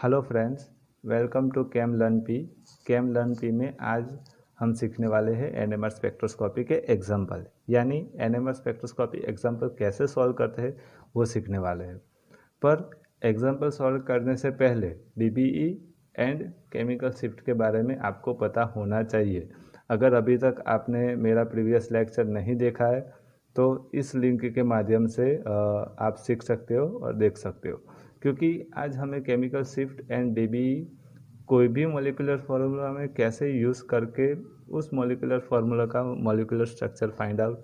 Hello friends, welcome to Chem Learn P. Chem Learn P में आज हम सीखने वाले हैं एनएमआर स्पेक्ट्रोस्कोपी के एग्जाम्पल, यानी एनएमआर स्पेक्ट्रोस्कोपी एग्जाम्पल कैसे सॉल्व करते हैं वो सीखने वाले हैं। पर एग्जाम्पल सॉल्व करने से पहले डीबीई एंड केमिकल शिफ्ट के बारे में आपको पता होना चाहिए। अगर अभी तक आपने मेरा प्रीवियस लेक्चर नहीं देखा है तो इस लिंक के माध्यम से आप सीख सकते हो और देख सकते हो, क्योंकि आज हमें केमिकल शिफ्ट एंड डीबीई कोई भी मॉलिक्यूलर फार्मूला में कैसे यूज़ करके उस मॉलिक्यूलर फार्मूला का मॉलिक्यूलर स्ट्रक्चर फाइंड आउट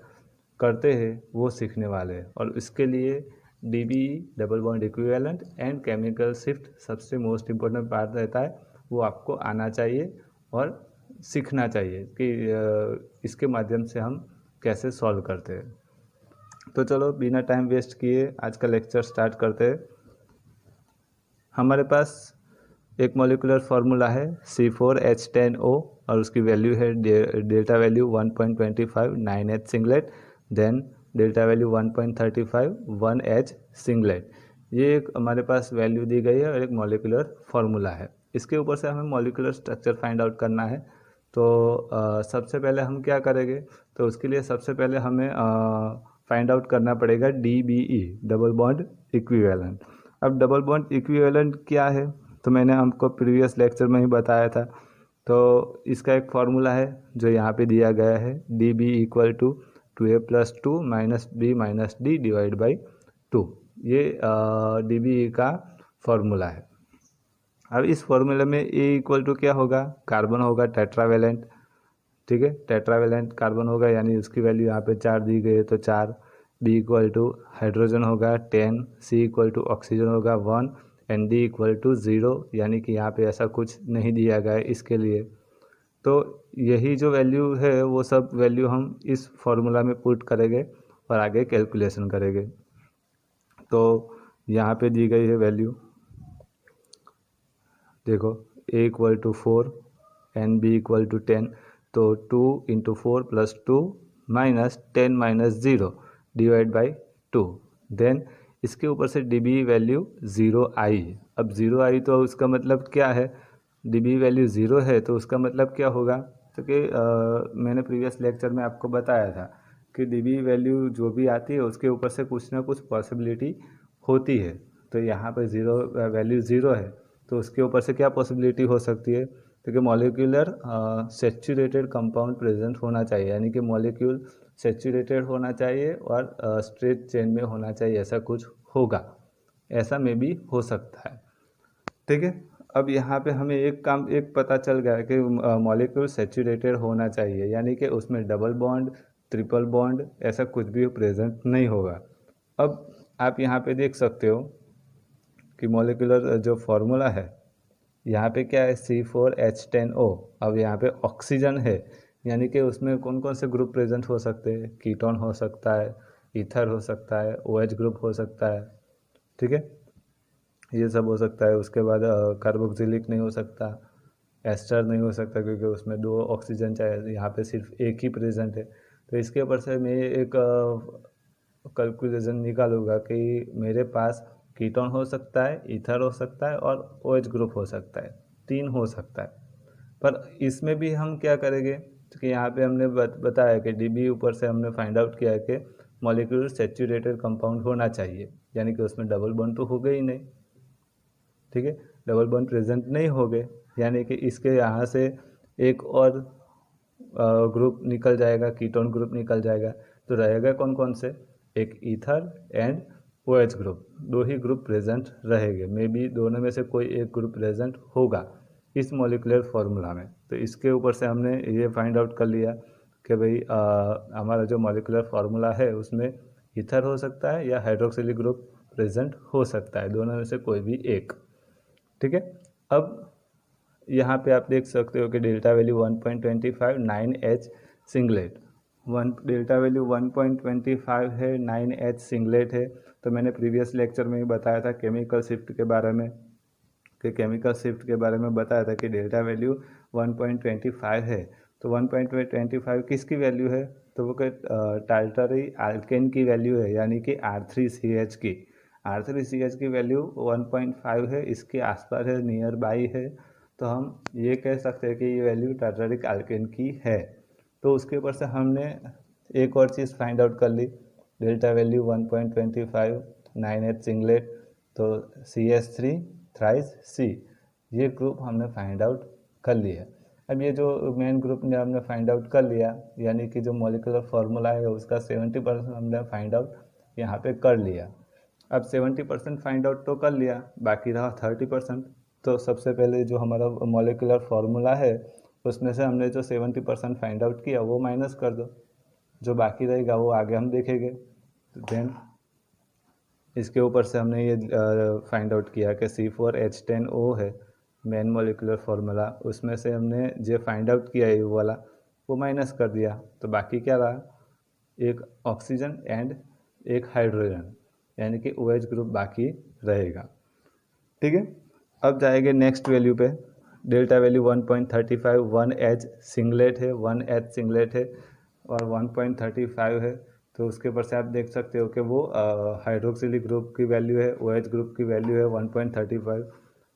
करते हैं वो सीखने वाले हैं। और इसके लिए DBE double bond equivalent and chemical shift सबसे मोस्ट इम्पोर्टेंट पार्ट रहता है, वो आपको आना चाहिए और सीखना चाहिए कि इसके माध्यम से हम कैसे सॉल्व करते हैं। तो चलो बिना टाइम वेस्ट किए आज का लेक्चर स्टार्ट करते हैं। हमारे पास एक मॉलिक्यूलर फार्मूला है C4H10O और उसकी वैल्यू है delta value 1.25 9H singlet, then delta value 1.35 1H singlet. ये एक हमारे पास वैल्यू दी गई है और एक मॉलिक्यूलर फार्मूला है। इसके ऊपर से हमें मॉलिक्यूलर स्ट्रक्चर फाइंड आउट करना है। तो सबसे पहले हम क्या करेंगे, तो उसके लिए सबसे पहले हमें फाइंड आउट करना पड़ेगा DBE डबल बॉन्ड इक्विवेलेंट। अब डबल बॉन्ड इक्विवेलेंट क्या है, तो मैंने आपको प्रीवियस लेक्चर में ही बताया था। तो इसका एक फार्मूला है जो यहाँ पे दिया गया है, DB equal to 2A+2 -B - D divide by 2। ये DBE का फार्मूला है। अब इस फार्मूले में A इक्वल टू क्या होगा, कार्बन होगा टेट्रावेलेंट। ठीक है, टेट्रावेलेंट कार्बन होगा, यानी उसकी वैल्यू यहाँ पे 4 दी गई है तो 4। B इक्वल टू हाइड्रोजन होगा 10, C इक्वल टू ऑक्सीजन होगा 1 एंड D इक्वल टू 0, यानी कि यहाँ पे ऐसा कुछ नहीं दिया गया है इसके लिए। तो यही जो वैल्यू है वो सब वैल्यू हम इस फार्मूला में पुट करेंगे और आगे कैलकुलेशन करेंगे। तो यहाँ पे दी गई है वैल्यू, देखो A equal to 4 and B equal to 10, तो 2 × 4 + 2 -10 - 0 डिवाइड बाई 2। देन इसके ऊपर से DB वैल्यू 0 आई। अब 0 आई तो उसका मतलब क्या है, DB वैल्यू 0 है तो उसका मतलब क्या होगा, तो कि मैंने प्रीवियस लेक्चर में आपको बताया था कि DB वैल्यू जो भी आती है उसके ऊपर से कुछ ना कुछ पॉसिबिलिटी होती है। तो यहाँ पर वैल्यू 0 है तो उसके ऊपर से क्या पॉसिबिलिटी हो सकती है, तो कि मॉलिक्यूलर सेचुरेटेड कंपाउंड प्रेजेंट होना चाहिए, यानी कि मॉलिक्यूल सेचुरेटेड होना चाहिए और स्ट्रेट चेन में होना चाहिए, ऐसा कुछ होगा। ऐसा में भी हो सकता है। ठीक है, अब यहाँ पे हमें एक पता चल गया कि मॉलिक्यूल सेचुरेटेड होना चाहिए, यानी कि उसमें डबल बॉन्ड ट्रिपल बॉन्ड ऐसा कुछ भी प्रेजेंट नहीं होगा। अब आप यहाँ पे देख सकते हो कि मॉलिक्यूलर जो फार्मूला है यहाँ पे क्या है, C4H10O। अब यहाँ पे ऑक्सीजन है, यानी कि उसमें कौन कौन से ग्रुप प्रेजेंट हो सकते हैं, कीटोन हो सकता है, ईथर हो सकता है, OH ग्रुप हो सकता है। ठीक है, ये सब हो सकता है। उसके बाद कार्बोक्सिलिक नहीं हो सकता, एस्टर नहीं हो सकता क्योंकि उसमें 2 ऑक्सीजन चाहिए, यहाँ पे सिर्फ एक ही प्रेजेंट है। तो इसके ऊपर से मैं एक कैलकुलेशन निकालूंगा कि मेरे पास कीटोन हो सकता है, ईथर हो सकता है और OH ग्रुप हो सकता है, 3 हो सकता है। पर इसमें भी हम क्या करेंगे, क्योंकि यहाँ पे हमने बताया कि DB ऊपर से हमने फाइंड आउट किया है कि मॉलिक्यूलर सेचुरेटेड कंपाउंड होना चाहिए, यानी कि उसमें डबल बॉन्ड तो हो गए ही नहीं। ठीक है, डबल बॉन्ड प्रेजेंट नहीं हो गए, यानी कि इसके यहाँ से एक और ग्रुप निकल जाएगा, कीटोन ग्रुप निकल जाएगा। तो रहेगा कौन कौन से, एक ईथर एंड OH ग्रुप, 2 ही ग्रुप प्रेजेंट रहेंगे। मे बी दोनों में से कोई एक ग्रुप प्रेजेंट होगा इस मॉलिक्यूलर फार्मूला में। तो इसके ऊपर से हमने ये फाइंड आउट कर लिया कि भाई हमारा जो मॉलिक्यूलर फार्मूला है उसमें ईथर हो सकता है या हाइड्रोक्सिलिक ग्रुप प्रेजेंट हो सकता है, दोनों में से कोई भी एक। ठीक है, अब यहाँ पे आप देख सकते हो कि delta value 1.25 9H singlet, delta value 1.25 है, 9H सिंगलेट है। तो मैंने प्रीवियस लेक्चर में ही बताया था केमिकल शिफ्ट के बारे में, कि केमिकल शिफ्ट के बारे में बताया था कि डेल्टा वैल्यू 1.25 है। तो 1.25 किसकी वैल्यू है, तो वो टार्टरी अल्केन की वैल्यू है, यानी कि R3CH की। R3CH की वैल्यू 1.5 है, इसके आसपास है, नियर बाई है, तो हम ये कह सकते हैं कि ये वैल्यू टार्टरिक अल्केन की है। तो उसके ऊपर से हमने एक और चीज़ फाइंड आउट कर ली, डेल्टा वैल्यू 1.25 9H सिंगलेट, तो CH3 थ्राइस C, ये ग्रुप हमने फाइंड आउट कर लिया। अब ये जो मेन ग्रुप ने हमने फाइंड आउट कर लिया, यानी कि जो मॉलिक्यूलर फार्मूला है उसका 70% हमने फाइंड आउट यहाँ पे कर लिया। अब 70% फाइंड आउट तो कर लिया, बाकी रहा 30%। तो सबसे पहले जो हमारा मॉलिक्यूलर फार्मूला है उसमें से हमने जो 70% फाइंड आउट किया वो माइनस कर दो, जो बाकी रहेगा वो आगे हम देखेंगे। देन इसके ऊपर से हमने ये फाइंड आउट किया कि C4H10O है मेन मॉलिक्यूलर फार्मूला, उसमें से हमने जो फाइंड आउट किया है वो वाला वो माइनस कर दिया, तो बाकी क्या रहा, एक ऑक्सीजन एंड एक हाइड्रोजन, यानी कि OH ग्रुप बाकी रहेगा। ठीक है, अब जाएंगे नेक्स्ट वैल्यू पे। डेल्टा वैल्यू 1.35 1H सिंगलेट है, 1H सिंगलेट है और 1.35 है, तो उसके ऊपर से आप देख सकते हो कि वो हाइड्रोक्सिलिक ग्रुप की वैल्यू है, OH ग्रुप की वैल्यू है 1.35।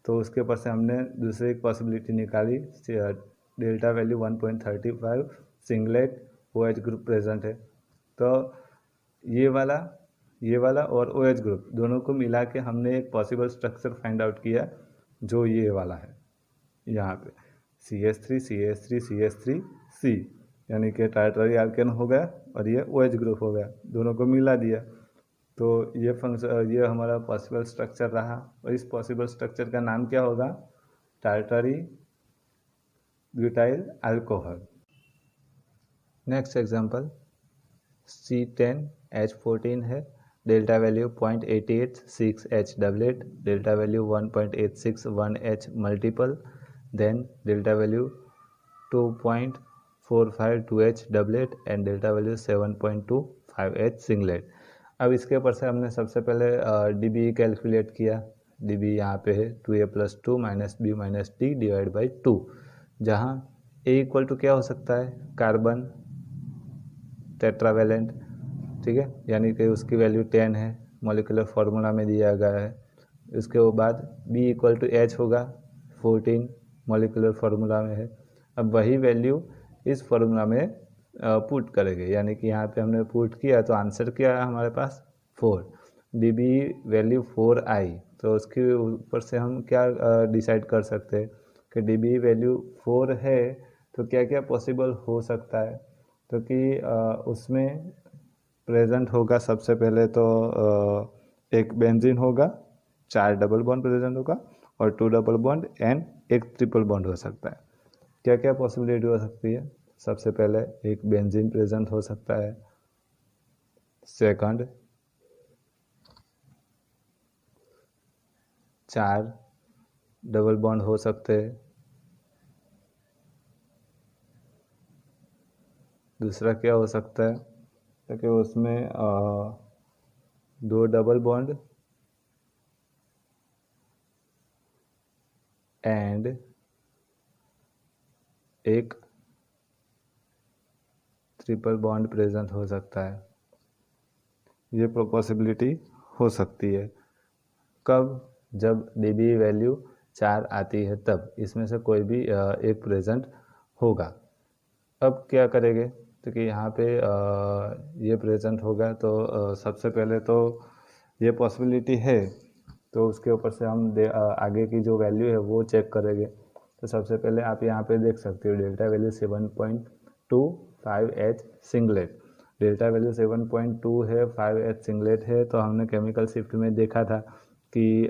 तो उसके ऊपर से हमने दूसरी एक पॉसिबिलिटी निकाली, delta value 1.35 singlet OH group present है। तो ये वाला और OH ग्रुप दोनों को मिला के हमने एक पॉसिबल स्ट्रक्चर फाइंड आउट किया, जो ये वाला है यहाँ पे CH3 CH3 CH3 C, यानी कि टार्टरी अल्केन हो गया और ये OH ग्रुप हो गया, दोनों को मिला दिया। तो ये हमारा पॉसिबल स्ट्रक्चर रहा, और इस पॉसिबल स्ट्रक्चर का नाम क्या होगा, tertiary butyl alcohol. Next example C10H14 है, delta value 0.886H doublet, delta value 1.86 1H multiple, then delta value 2.45 2H doublet and delta value 7.25H singlet. अब इसके ऊपर से हमने सबसे पहले DBE कैलकुलेट किया। DBE यहाँ पे है 2A + 2 - B - D divide by 2, जहाँ A इक्वल टू क्या हो सकता है, कार्बन टेट्रावेलेंट, ठीक है, यानी कि उसकी वैल्यू 10 है, मॉलिक्यूलर फार्मूला में दिया गया है। उसके बाद B इक्वल टू H होगा 14, मॉलिक्यूलर फार्मूला में है। अब वही वैल्यू इस फार्मूला में पुट करेंगे, यानी कि यहाँ पे हमने पुट किया तो आंसर क्या है हमारे पास 4, DBE वैल्यू 4 आई। तो उसके ऊपर से हम क्या डिसाइड कर सकते हैं कि DBE वैल्यू 4 है तो क्या क्या पॉसिबल हो सकता है, क्योंकि उसमें प्रेजेंट होगा सबसे पहले तो एक बेंजीन होगा, 4 डबल बॉन्ड प्रेजेंट होगा और 2 डबल बॉन्ड एंड एक ट्रिपल बॉन्ड हो सकता है। क्या क्या पॉसिबिलिटी हो सकती है, सबसे पहले एक बेंजीन प्रेजेंट हो सकता है, सेकंड 4 डबल बॉन्ड हो सकते हैं, दूसरा क्या हो सकता है, ताकि उसमें 2 डबल बॉन्ड एंड एक ट्रिपल बॉन्ड प्रेजेंट हो सकता है। ये पॉसिबिलिटी हो सकती है कब, जब DBE वैल्यू 4 आती है तब इसमें से कोई भी एक प्रेजेंट होगा। अब क्या करेंगे, तो कि यहाँ पे ये प्रेजेंट होगा तो सबसे पहले तो ये पॉसिबिलिटी है, तो उसके ऊपर से हम आगे की जो वैल्यू है वो चेक करेंगे। तो सबसे पहले आप यहाँ पे देख सकते हो delta value 7.25H singlet, delta value 7.2 है, 5H सिंगलेट है। तो हमने केमिकल शिफ्ट में देखा था कि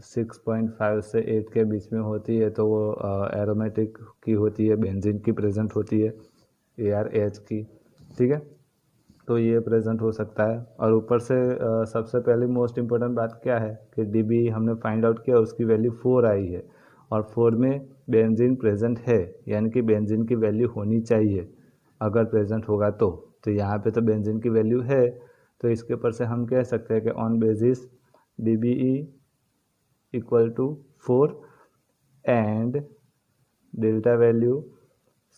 6.5 से 8 के बीच में होती है, तो वो एरोमेटिक की होती है, बेंजीन की प्रेजेंट होती है, ARH की, ठीक है। तो ये प्रेजेंट हो सकता है। और ऊपर से सबसे पहले मोस्ट इम्पोर्टेंट बात क्या है कि DBE हमने फाइंड आउट किया, उसकी वैल्यू 4 आई है और 4 में बेंजीन प्रेजेंट है, यानी कि बेंजीन की वैल्यू होनी चाहिए अगर प्रेजेंट होगा तो यहाँ पे तो बेंजीन की वैल्यू है, तो इसके ऊपर से हम कह सकते हैं कि on basis DBE equal to 4 and delta value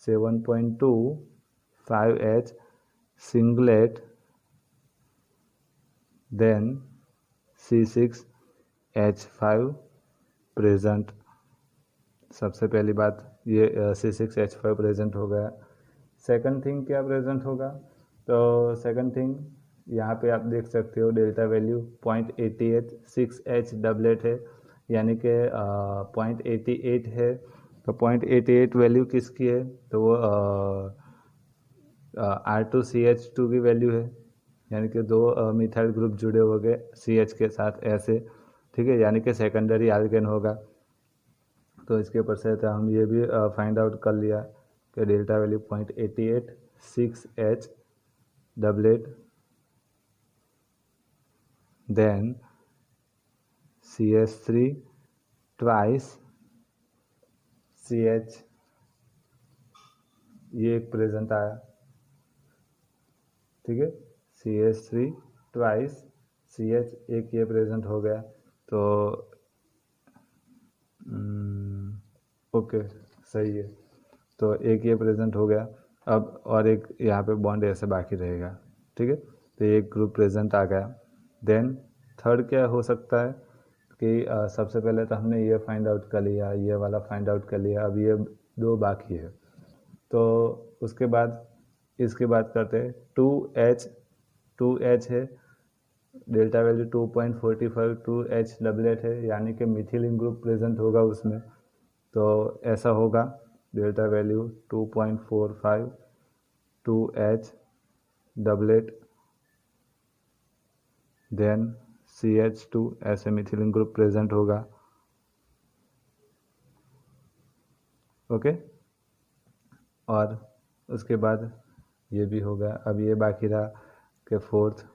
7.25H singlet, then C6H5 present. सबसे पहली बात ये C6H5 प्रेजेंट हो गया। सेकंड थिंग क्या प्रेजेंट होगा, तो सेकंड थिंग यहाँ पे आप देख सकते हो डेल्टा वैल्यू 0.88 6H डबलेट है, यानी कि 0.88 है। तो 0.88 वैल्यू किसकी है, तो वो R2CH2 की वैल्यू है, यानी कि दो मिथाइल ग्रुप जुड़े हो गए CH के साथ ऐसे, ठीक है, यानी कि सेकेंडरी आल्केन होगा। तो इसके ऊपर से तो हम ये भी फाइंड आउट कर लिया कि delta value 0.88 6H doublet, then CH3 twice CH, ये एक प्रेजेंट आया, ठीक है, CH3 ट्वाइस CH, एक ये प्रेजेंट हो गया। तो ओके सही है, तो एक ये प्रेजेंट हो गया। अब और एक यहाँ पे बॉन्ड ऐसे बाकी रहेगा, ठीक है, तो एक ग्रुप प्रेजेंट आ गया। देन थर्ड क्या हो सकता है कि सबसे पहले तो हमने ये फाइंड आउट कर लिया, ये वाला फाइंड आउट कर लिया, अब ये दो बाकी है। तो उसके बाद इसकी बात करते हैं 2H है, डेल्टा वैल्यू 2.45 2H डबलेट है, यानी कि मिथिलीन ग्रुप प्रेजेंट होगा उसमें। तो ऐसा होगा delta value 2.45 2H doublet, then CH2, ऐसे मिथिलीन ग्रुप प्रेजेंट होगा। ओके, और उसके बाद ये भी होगा। अब ये बाकी रहा कि fourth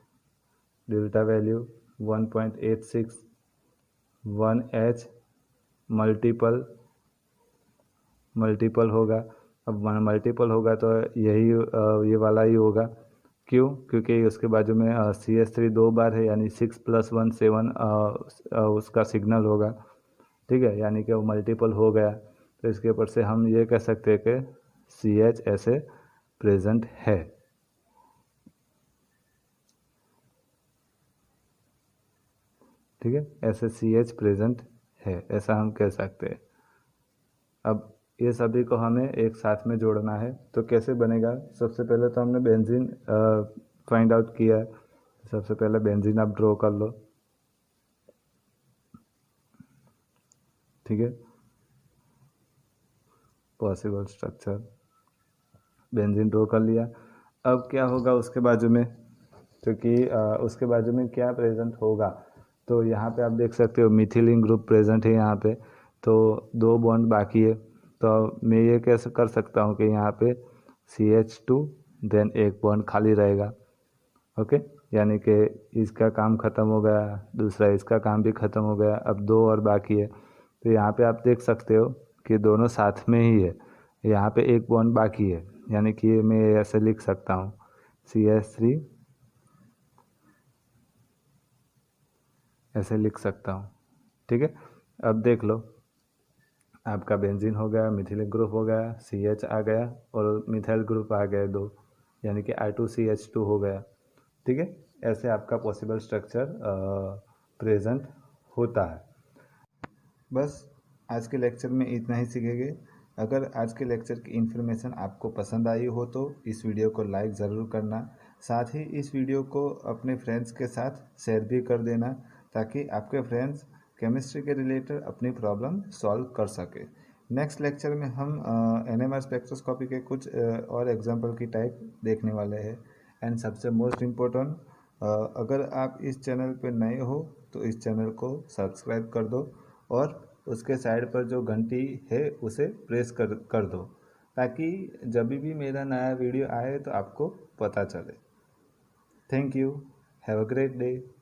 delta value 1.86 1H multiple होगा। अब मल्टीपल होगा तो यही ये वाला ही होगा, क्यों, क्योंकि उसके बाजू में CH3 दो बार है, यानी 6 + 1 7 उसका सिग्नल होगा, ठीक है, यानी कि वो मल्टीपल हो गया। तो इसके ऊपर से हम ये कह सकते हैं कि CH ऐसे प्रेजेंट है, ठीक है, ऐसे CH प्रेजेंट है, ऐसा हम कह सकते हैं। अब ये सभी को हमें एक साथ में जोड़ना है, तो कैसे बनेगा, सबसे पहले तो हमने बेंजीन फाइंड आउट किया है। सबसे पहले बेंजीन आप ड्रॉ कर लो, ठीक है, पॉसिबल स्ट्रक्चर बेंजीन ड्रॉ कर लिया। अब क्या होगा उसके बाजू में, क्योंकि उसके बाजू में क्या प्रेजेंट होगा, तो यहाँ पे आप देख सकते हो मिथिलीन ग्रुप प्रेजेंट है यहाँ पे, तो दो बॉन्ड बाकी है। तो मैं ये कैसे कर सकता हूँ कि यहाँ पे CH2 देन एक बॉन्ड खाली रहेगा, ओके, यानी कि इसका काम ख़त्म हो गया, दूसरा इसका काम भी ख़त्म हो गया, अब दो और बाकी है। तो यहाँ पे आप देख सकते हो कि दोनों साथ में ही है, यहाँ पे एक बॉन्ड बाकी है, यानी कि मैं ऐसे लिख सकता हूँ CH3, ऐसे लिख सकता हूँ, ठीक है। अब देख लो, आपका बेंजीन हो गया, मिथिलीन ग्रुप हो गया, CH आ गया और मिथाइल ग्रुप आ गए दो, यानी कि R2CH2 हो गया, ठीक है। ऐसे आपका पॉसिबल स्ट्रक्चर प्रेजेंट होता है। बस आज के लेक्चर में इतना ही सीखेंगे। अगर आज के लेक्चर की इन्फॉर्मेशन आपको पसंद आई हो तो इस वीडियो को लाइक ज़रूर करना, साथ ही इस वीडियो को अपने फ्रेंड्स के साथ शेयर भी कर देना, ताकि आपके फ्रेंड्स केमिस्ट्री के रिलेटेड अपनी प्रॉब्लम सॉल्व कर सके। नेक्स्ट लेक्चर में हम NMR स्पेक्ट्रोस्कोपी के कुछ और एग्जाम्पल की टाइप देखने वाले हैं। एंड सबसे मोस्ट इम्पोर्टेंट, अगर आप इस चैनल पर नए हो तो इस चैनल को सब्सक्राइब कर दो और उसके साइड पर जो घंटी है उसे प्रेस कर दो, ताकि जब भी मेरा नया वीडियो आए तो आपको पता चले। Thank you, have a great day.